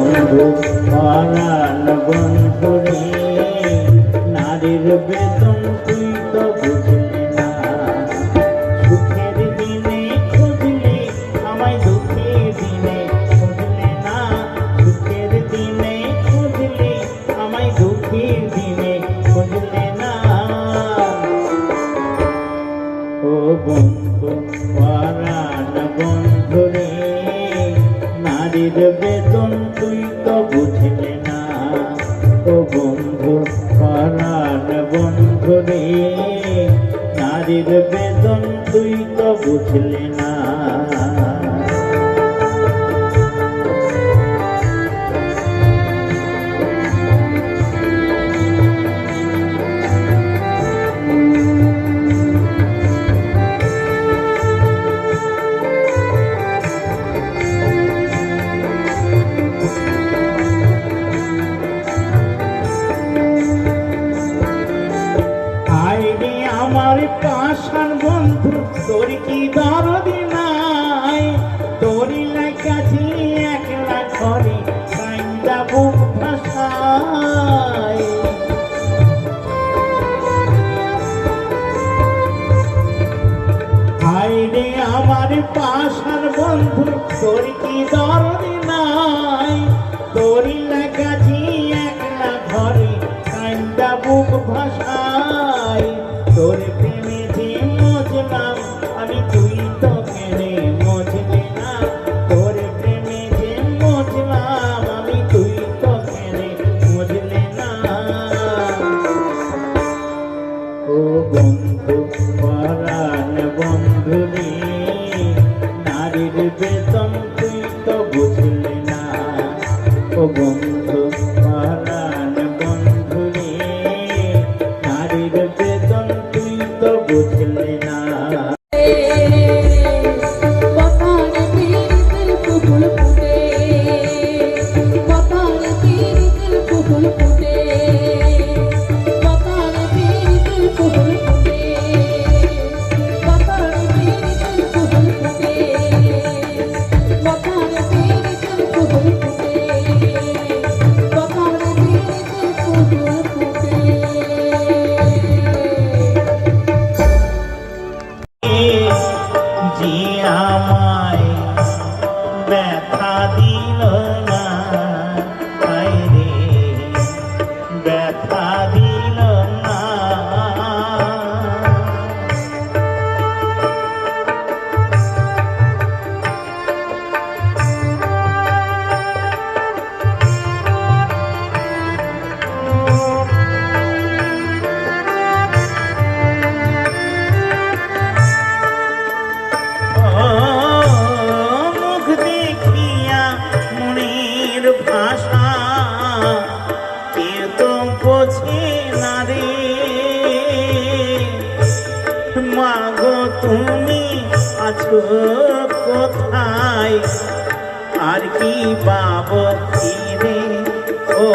বন্ধু পরাণ বন্ধু রে, নারীর বেতন তুই তো বুঝলি না। সুখের দিনে খুঁজলে আমায় দুঃখের দিনে খুঁজলে না। সুখের দিনে খুঁজলে আমায় দুঃখের দিনে খুঁজলে না। ও বন্ধু পরাণ বন্ধু রে, নারীর বেতন তুই তো বুঝলে না। ও বন্ধু পরাণ বন্ধু রে, নারীর বেতন তুই তো বুঝলে না। আমার পাশান বন্ধু তোর কি দরদ নাই, তোরই লাগাছি একলা ঘরে কাইন্দা বুক ভাষায়। হায় রে আমার পাশান বন্ধু তোর কি দরদ নাই, তোরই লাগাছি একলা ঘরে কাইন্দা বুক ভাষায়। তোর প্রেমে যে মজলাম আমি তুই তো কেনে মজলে না। তোর প্রেমে যে মজলাম আমি তুই তো কেনে মজলে না। ও বন্ধু পরাণ বন্ধু রে, নারীর বেতন তুই তো বুঝলে না। ও বন্ধু পরাণ বন্ধু রে, নারীর বেতন তুই তো বুঝলে না। যে আমায় ব্যথা দিল না, রে ব্যথা দিল না। মুখ দেখিয়া মনের ভাষা কেউ তো বোঝে না রে। মাগো তুমি আছো কোথায়, আর কি পাবো রে। ও